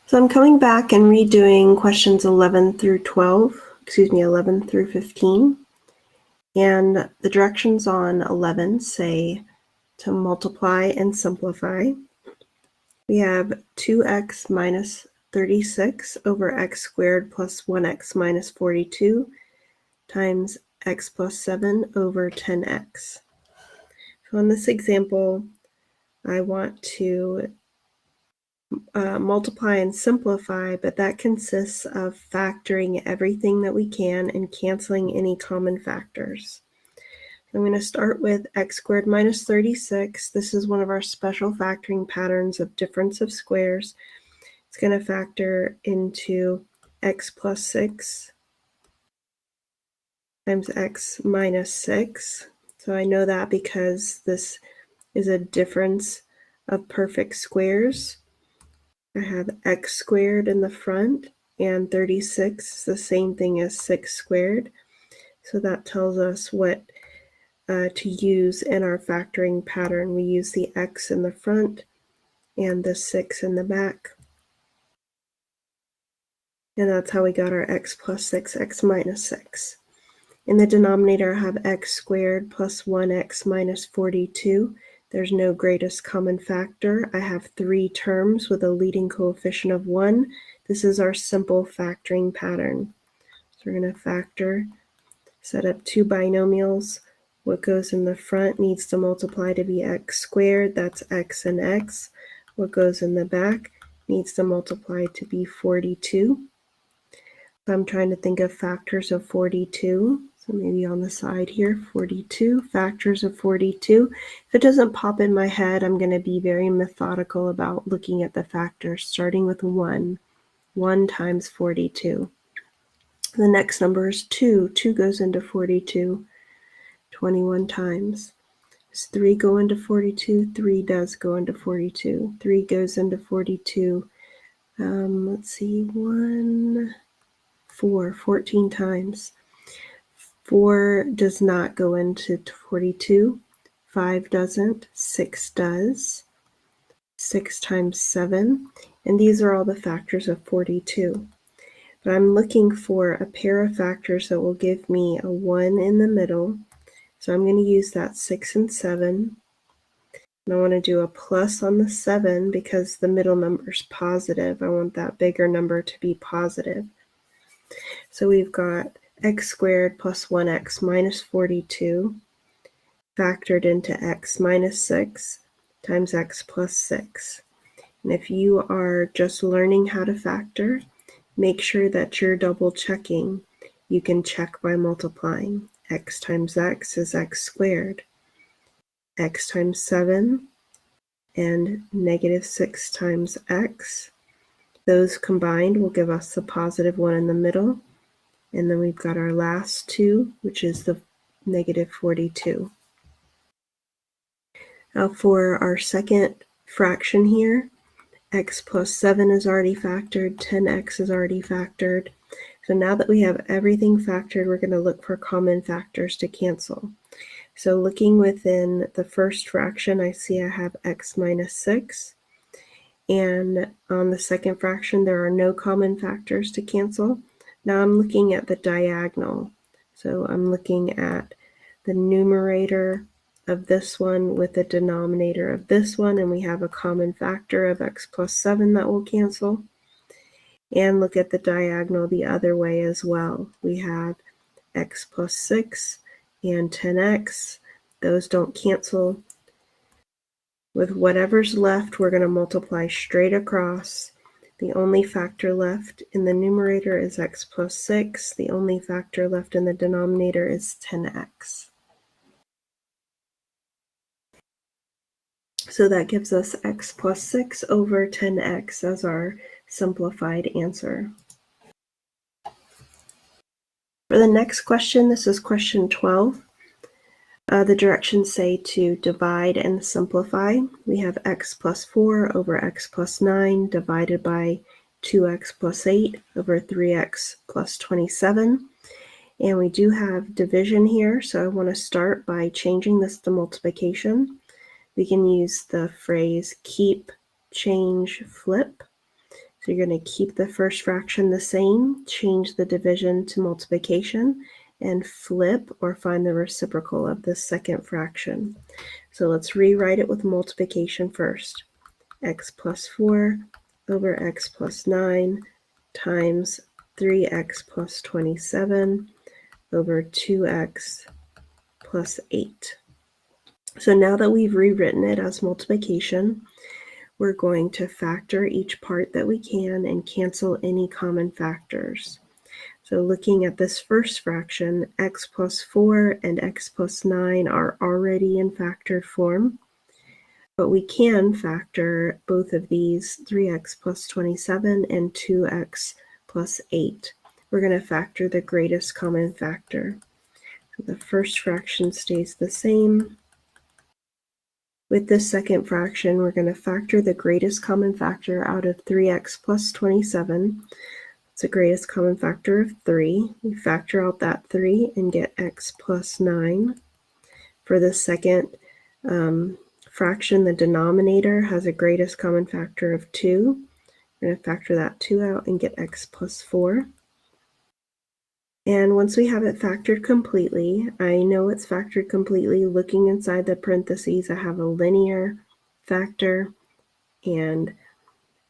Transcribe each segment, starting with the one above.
So I'm coming back and redoing questions 11 through 15. And the directions on 11 say to multiply and simplify. We have 2x minus 36 over x squared plus 1x minus 42 times x plus 7 over 10x. So in this example, I want to multiply and simplify, but that consists of factoring everything that we can and canceling any common factors. I'm going to start with x squared minus 36. This is one of our special factoring patterns of difference of squares. It's going to factor into x plus 6 times x minus 6. So I know that because this is a difference of perfect squares. I have x squared in the front, and 36 is the same thing as 6 squared. So that tells us what to use in our factoring pattern. We use the x in the front and the 6 in the back. And that's how we got our x plus 6, x minus 6. In the denominator, I have x squared plus 1x minus 42. There's no greatest common factor. I have 3 terms with a leading coefficient of 1. This is our simple factoring pattern. So we're going to factor, set up 2 binomials. What goes in the front needs to multiply to be x squared. That's x and x. What goes in the back needs to multiply to be 42. So I'm trying to think of factors of 42. So maybe on the side here, 42, factors of 42. If it doesn't pop in my head, I'm going to be very methodical about looking at the factors, starting with 1. 1 times 42. The next number is 2. 2 goes into 42 21 times. Does 3 go into 42? 3 does go into 42. 3 goes into 42. Let's see, 1, 4, 14 times. 4 does not go into 42. 5 doesn't. 6 does. 6 times 7. And these are all the factors of 42. But I'm looking for a pair of factors that will give me a 1 in the middle. So I'm going to use that 6 and 7. And I want to do a plus on the 7 because the middle number is positive. I want that bigger number to be positive. So we've got x squared plus 1x minus 42 factored into x minus 6 times x plus 6. And if you are just learning how to factor, make sure that you're double checking. You can check by multiplying. X times x is x squared. X times 7 and negative 6 times x. Those combined will give us the positive 1 in the middle. And then we've got our last 2, which is the negative 42. Now for our second fraction here, x plus 7 is already factored, 10x is already factored. So now that we have everything factored, we're going to look for common factors to cancel. So looking within the first fraction, I see I have x minus 6. And on the second fraction, there are no common factors to cancel. Now I'm looking at the diagonal. So I'm looking at the numerator of this one with the denominator of this one, and we have a common factor of x plus 7 that will cancel. And look at the diagonal the other way as well. We have x plus 6 and 10x. Those don't cancel. With whatever's left, we're going to multiply straight across. The only factor left in the numerator is x plus 6. The only factor left in the denominator is 10x. So that gives us x plus 6 over 10x as our simplified answer. For the next question, this is question 12. The directions say to divide and simplify. We have x plus 4 over x plus 9 divided by 2x plus 8 over 3x plus 27. And we do have division here, so I want to start by changing this to multiplication. We can use the phrase keep, change, flip. So you're going to keep the first fraction the same, change the division to multiplication, and flip or find the reciprocal of the second fraction. So let's rewrite it with multiplication first. X plus 4 over x plus 9 times 3x plus 27 over 2x plus 8. So now that we've rewritten it as multiplication, we're going to factor each part that we can and cancel any common factors. So looking at this first fraction, x plus 4 and x plus 9 are already in factored form, but we can factor both of these, 3x plus 27 and 2x plus 8. We're going to factor the greatest common factor. So the first fraction stays the same. With this second fraction, we're going to factor the greatest common factor out of 3x plus 27. It's the greatest common factor of 3. We factor out that 3 and get x plus 9. For the second fraction, the denominator has a greatest common factor of 2. We're going to factor that 2 out and get x plus 4. And once we have it factored completely, I know it's factored completely. Looking inside the parentheses, I have a linear factor, and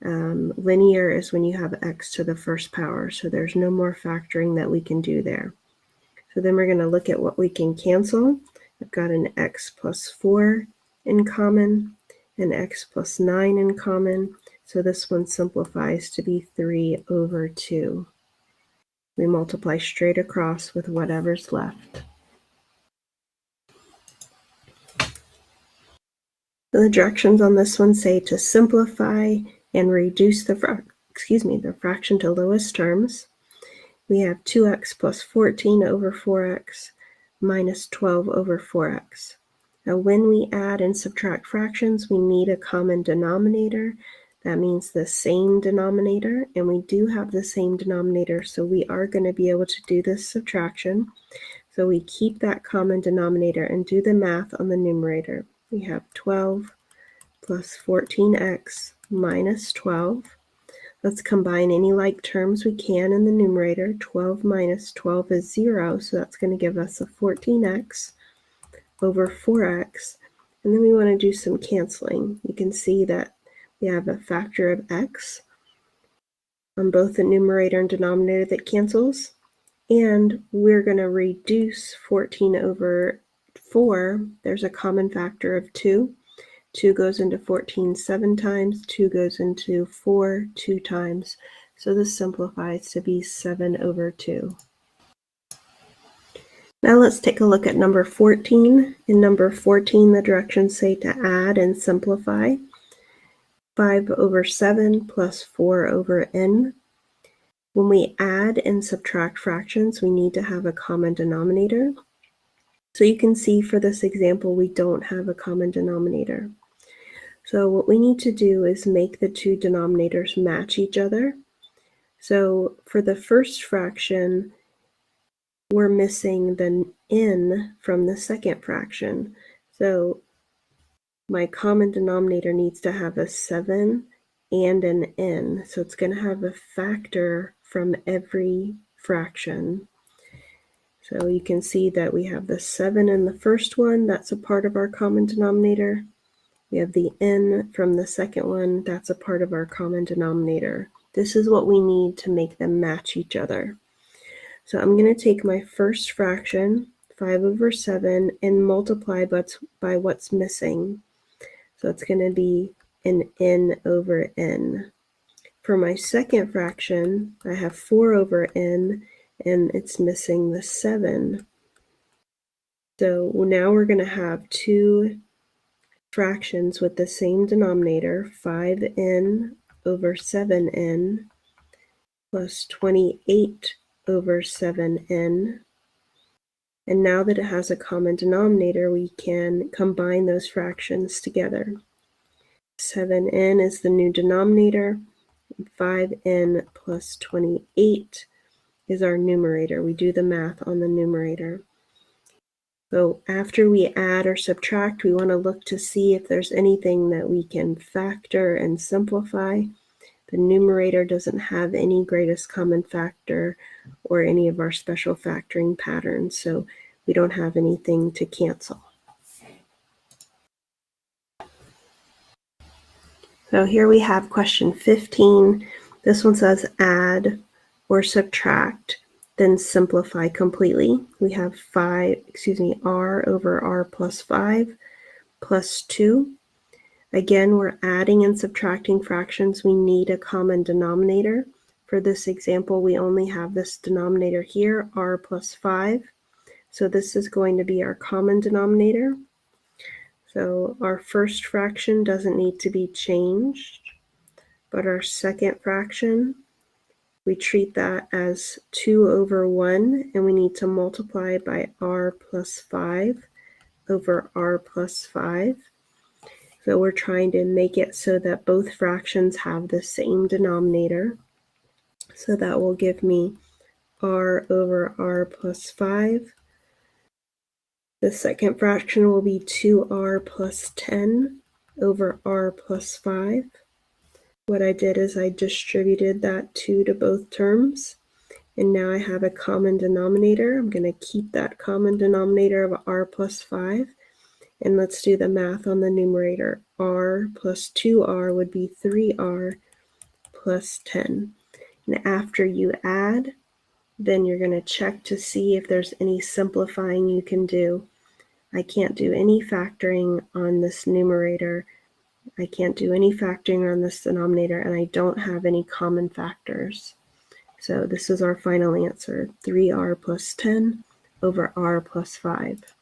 linear is when you have x to the first power, so there's no more factoring that we can do there. So then we're going to look at what we can cancel. I've got an x plus 4 in common, an x plus 9 in common, so this one simplifies to be 3 over 2. We multiply straight across with whatever's left. So the directions on this one say to simplify and reduce the fraction to lowest terms. We have 2x plus 14 over 4x minus 12 over 4x. Now when we add and subtract fractions, we need a common denominator. That means the same denominator, and we do have the same denominator, so we are going to be able to do this subtraction. So we keep that common denominator and do the math on the numerator. We have 12 plus 14x minus 12. Let's combine any like terms we can in the numerator. 12 minus 12 is 0, so that's going to give us a 14x over 4x. And then we want to do some canceling. You can see that we have a factor of x on both the numerator and denominator that cancels. And we're going to reduce 14 over 4. There's a common factor of 2. 2 goes into 14 7 times. 2 goes into 4 2 times. So this simplifies to be 7 over 2. Now let's take a look at number 14. In number 14, the directions say to add and simplify. 5 over 7 plus 4 over n. When we add and subtract fractions, we need to have a common denominator. So you can see for this example, we don't have a common denominator. So what we need to do is make the two denominators match each other. So for the first fraction, we're missing the n from the second fraction. So my common denominator needs to have a 7 and an n. So it's going to have a factor from every fraction. So you can see that we have the 7 in the first one. That's a part of our common denominator. We have the n from the second one. That's a part of our common denominator. This is what we need to make them match each other. So I'm going to take my first fraction, 5 over 7, and multiply by what's missing. So it's going to be an n over n. For my second fraction, I have 4 over n, and it's missing the 7. So now we're going to have two fractions with the same denominator, 5n over 7n plus 28 over 7n. And now that it has a common denominator, we can combine those fractions together. 7n is the new denominator. 5n plus 28 is our numerator. We do the math on the numerator. So after we add or subtract, we want to look to see if there's anything that we can factor and simplify. The numerator doesn't have any greatest common factor or any of our special factoring patterns, so we don't have anything to cancel. So here we have question 15. This one says add or subtract, then simplify completely. We have r over r plus 5 plus 2. Again, we're adding and subtracting fractions. We need a common denominator. For this example, we only have this denominator here, r plus 5. So this is going to be our common denominator. So our first fraction doesn't need to be changed, but our second fraction, we treat that as 2 over 1, and we need to multiply by r plus 5 over r plus 5. So we're trying to make it so that both fractions have the same denominator. So that will give me r over r plus 5. The second fraction will be 2r plus 10 over r plus 5. What I did is I distributed that 2 to both terms, and now I have a common denominator. I'm going to keep that common denominator of r plus 5. And let's do the math on the numerator. R plus 2r would be 3r plus 10. And after you add, then you're going to check to see if there's any simplifying you can do. I can't do any factoring on this numerator. I can't do any factoring on this denominator, and I don't have any common factors. So this is our final answer, 3r plus 10 over r plus 5.